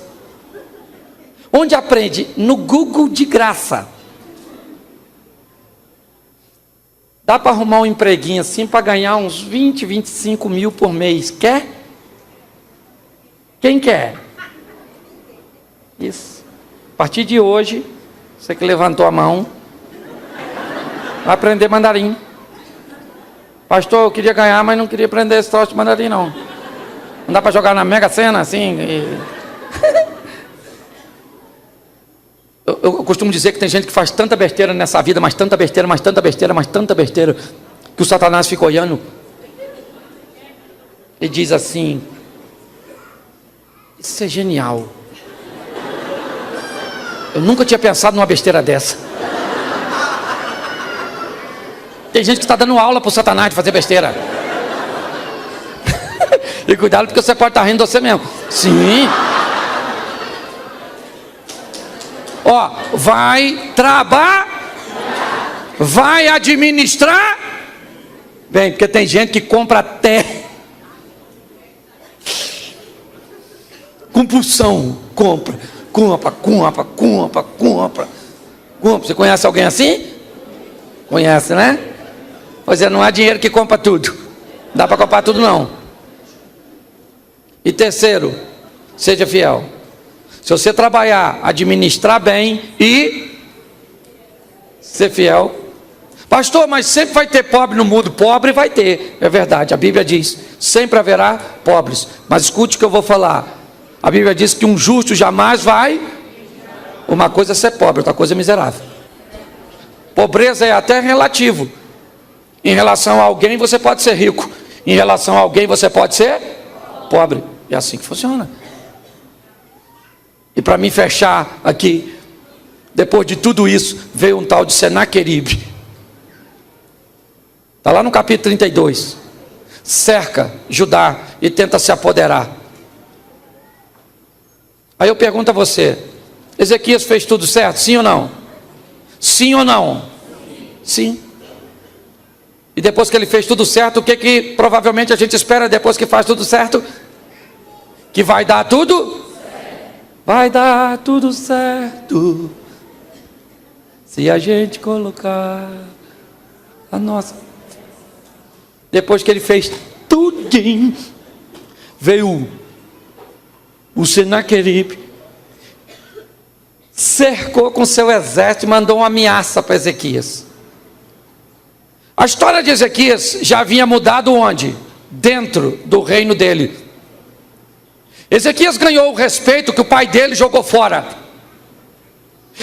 [SPEAKER 1] Onde aprende? No Google de graça. Dá para arrumar um empreguinho assim para ganhar uns 20, 25 mil por mês. Quer? Quem quer? Isso. A partir de hoje, você que levantou a mão, vai aprender mandarim. Pastor, eu queria ganhar, mas não queria aprender esse troço de mandarim não. Não dá para jogar na Mega Sena assim? Eu costumo dizer que tem gente que faz tanta besteira nessa vida, mas tanta besteira, mas tanta besteira, mas tanta besteira, que o Satanás fica olhando e diz assim: isso é genial. Eu nunca tinha pensado numa besteira dessa. Tem gente que está dando aula para o Satanás de fazer besteira. E cuidado, porque você pode estar rindo de você mesmo. Sim. Ó, vai trabalhar, vai administrar. Bem, porque tem gente que compra até compulsão, compra. Você conhece alguém assim? Conhece, né? Pois é, não há dinheiro que compra tudo. Não dá para comprar tudo não. E terceiro, seja fiel. Se você trabalhar, administrar bem e ser fiel. Pastor, mas sempre vai ter pobre no mundo. Pobre vai ter, é verdade. A Bíblia diz, sempre haverá pobres. Mas escute o que eu vou falar. A Bíblia diz que um justo jamais vai. Uma coisa é ser pobre, outra coisa é miserável. Pobreza é até relativo. Em relação a alguém você pode ser rico. Em relação a alguém você pode ser pobre. É assim que funciona. E para mim fechar aqui, depois de tudo isso, veio um tal de Senaqueribe. Está lá no capítulo 32. Cerca Judá e tenta se apoderar. Aí eu pergunto a você: Ezequias fez tudo certo? Sim ou não? Sim ou não? Sim. E depois que ele fez tudo certo, o que provavelmente a gente espera depois que faz tudo certo? Que vai dar tudo? Vai dar tudo certo, se a gente colocar a nossa. Depois que ele fez tudinho, veio o Senaqueribe, cercou com seu exército e mandou uma ameaça para Ezequias. A história de Ezequias já havia mudado onde? Dentro do reino dele. Ezequias ganhou o respeito que o pai dele jogou fora.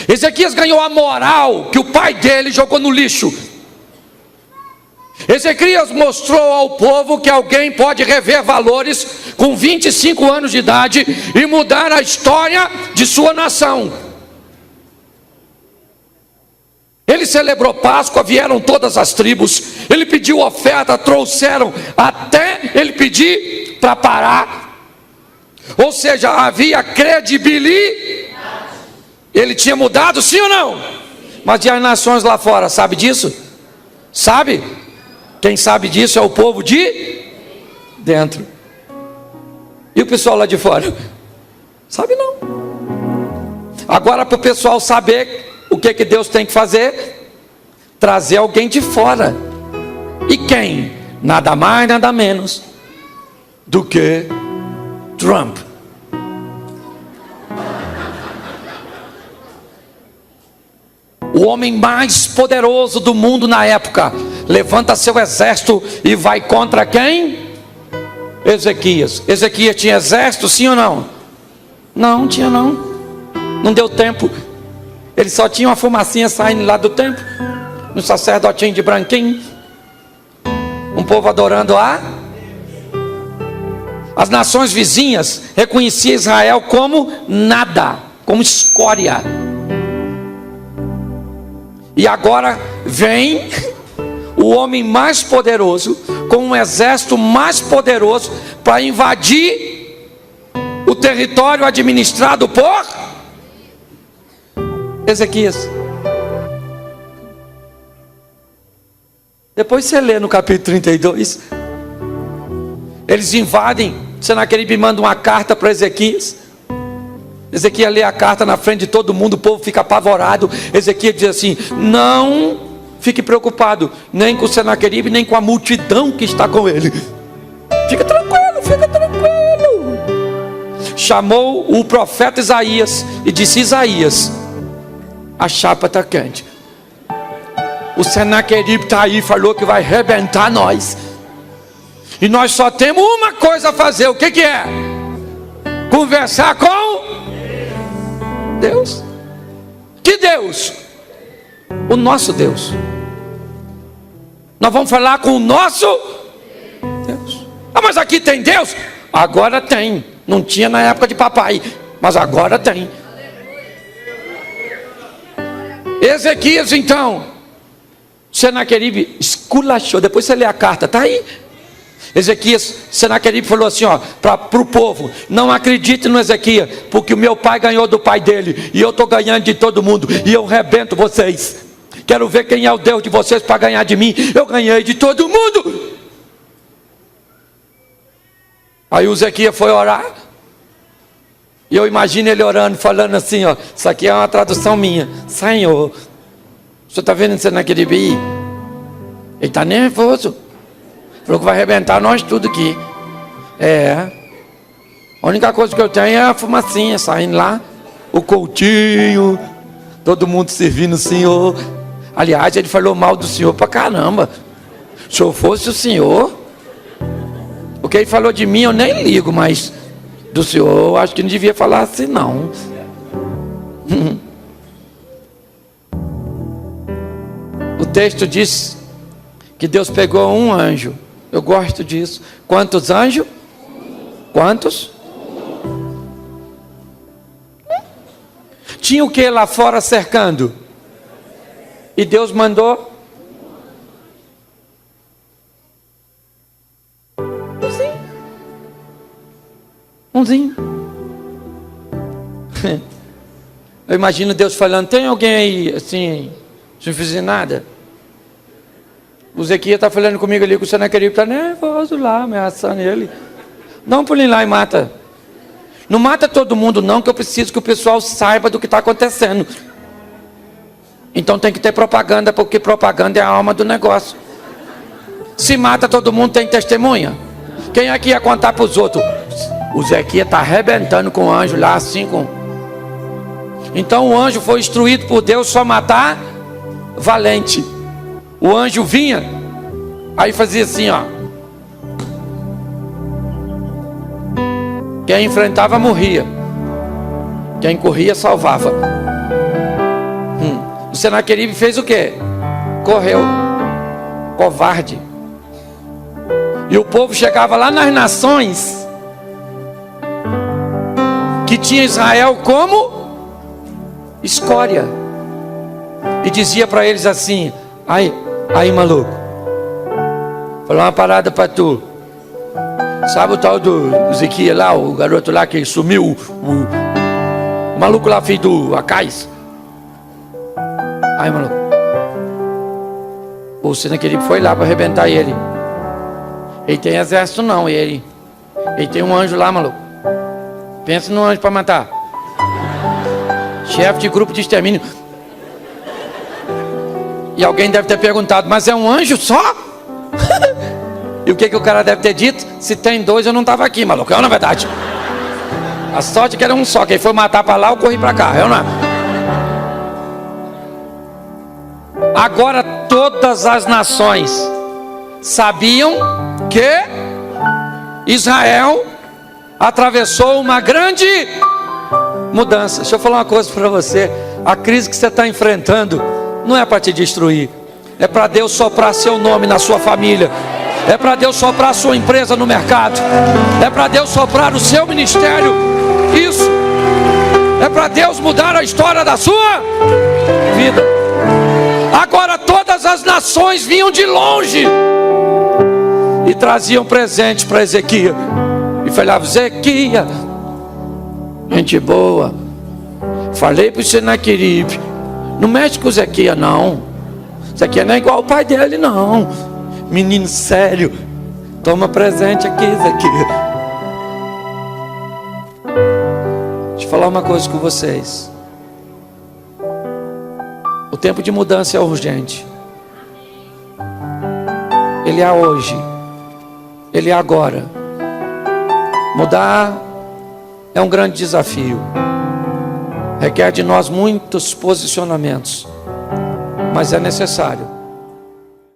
[SPEAKER 1] Ezequias ganhou a moral que o pai dele jogou no lixo. Ezequias mostrou ao povo que alguém pode rever valores com 25 anos de idade e mudar a história de sua nação. Ele celebrou Páscoa, vieram todas as tribos. Ele pediu oferta, trouxeram até ele pedir para parar. Ou seja, havia credibilidade. Ele tinha mudado, sim ou não? Mas e as nações lá fora, sabe disso? Sabe? Quem sabe disso é o povo de dentro. E o pessoal lá de fora? Sabe não. Agora, para o pessoal saber o que Deus tem que fazer, trazer alguém de fora. E quem? Nada mais, nada menos do que Trump. O homem mais poderoso do mundo na época levanta seu exército e vai contra quem? Ezequias. Ezequias tinha exército, sim ou não? Não tinha não. Não deu tempo. Ele só tinha uma fumacinha saindo lá do templo, um sacerdotinho de branquinho, um povo adorando as nações vizinhas reconheciam Israel como nada, como escória. E agora vem o homem mais poderoso, com um exército mais poderoso, para invadir o território administrado por Ezequias. Depois você lê no capítulo 32. Eles invadem. Senaqueribe manda uma carta para Ezequias. Ezequias lê a carta na frente de todo mundo. O povo fica apavorado. Ezequias diz assim: não fique preocupado, nem com Senaqueribe, nem com a multidão que está com ele. Fica tranquilo, fica tranquilo. Chamou o profeta Isaías e disse: Isaías, a chapa está quente. O Senaqueribe está aí, falou que vai arrebentar nós. E nós só temos uma coisa a fazer. O que é? Conversar com Deus. Que Deus? O nosso Deus. Nós vamos falar com o nosso Deus. Ah, mas aqui tem Deus? Agora tem. Não tinha na época de papai, mas agora tem. Ezequias então, Senaqueribe esculachou. Depois você lê a carta, está aí. Ezequias, Senaqueribe falou assim, para o povo: não acredite no Ezequias, porque o meu pai ganhou do pai dele, e eu estou ganhando de todo mundo, e eu rebento vocês. Quero ver quem é o Deus de vocês para ganhar de mim. Eu ganhei de todo mundo. Aí o Ezequias foi orar, e eu imagino ele orando, falando assim, isso aqui é uma tradução minha: Senhor, o senhor está vendo Senaqueribe aí? Ele está nervoso. Falou que vai arrebentar nós tudo aqui. A única coisa que eu tenho é a fumacinha saindo lá, o coutinho, todo mundo servindo o Senhor. Aliás, ele falou mal do Senhor pra caramba. Se eu fosse o Senhor, o que ele falou de mim eu nem ligo, mas do Senhor eu acho que não devia falar assim não. O texto diz que Deus pegou um anjo. Eu gosto disso. Quantos anjos? Quantos? Tinha o que lá fora cercando? E Deus mandou umzinho. Eu imagino Deus falando: tem alguém aí assim, sem fazer nada? O Ezequias está falando comigo ali, que o Senaqueribe está nervoso lá, ameaçando ele. Não pule lá e mata. Não mata todo mundo não, que eu preciso que o pessoal saiba do que está acontecendo. Então tem que ter propaganda, porque propaganda é a alma do negócio. Se mata todo mundo, tem testemunha. Quem aqui ia contar para os outros? O Ezequias está arrebentando com o anjo lá, assim com... Então o anjo foi instruído por Deus só matar valente. O anjo vinha, aí fazia assim, Quem enfrentava morria. Quem corria salvava. O Senaqueribe fez o quê? Correu. Covarde. E o povo chegava lá nas nações que tinha Israel como escória. E dizia para eles assim: aí maluco, vou falar uma parada para tu. Sabe o tal do Ezequiel lá, o garoto lá que sumiu, o maluco lá, filho do Acais? Aí, maluco, o Senaqueribe foi lá para arrebentar ele. Ele tem exército não, ele tem um anjo lá, maluco. Pensa no anjo para matar. Chefe de grupo de extermínio. E alguém deve ter perguntado: mas é um anjo só? E o que o cara deve ter dito? Se tem dois, eu não estava aqui, maluco. É ou não é verdade? A sorte é que era um só. Quem foi matar para lá, eu corri para cá. É ou não é? Agora todas as nações sabiam que Israel atravessou uma grande mudança. Deixa eu falar uma coisa para você. A crise que você está enfrentando não é para te destruir. É para Deus soprar seu nome na sua família. É para Deus soprar a sua empresa no mercado. É para Deus soprar o seu ministério. Isso. É para Deus mudar a história da sua vida. Agora todas as nações vinham de longe e traziam presente para Ezequiel. E falavam: Ezequiel, gente boa, falei para o Senaqueribe, não mexe com o Ezequiel não. Ezequiel não é igual o pai dele não. Menino sério, toma presente aqui, Ezequiel. Deixa eu falar uma coisa com vocês. O tempo de mudança é urgente. Ele é hoje. Ele é agora. Mudar é um grande desafio. Requer de nós muitos posicionamentos. Mas é necessário.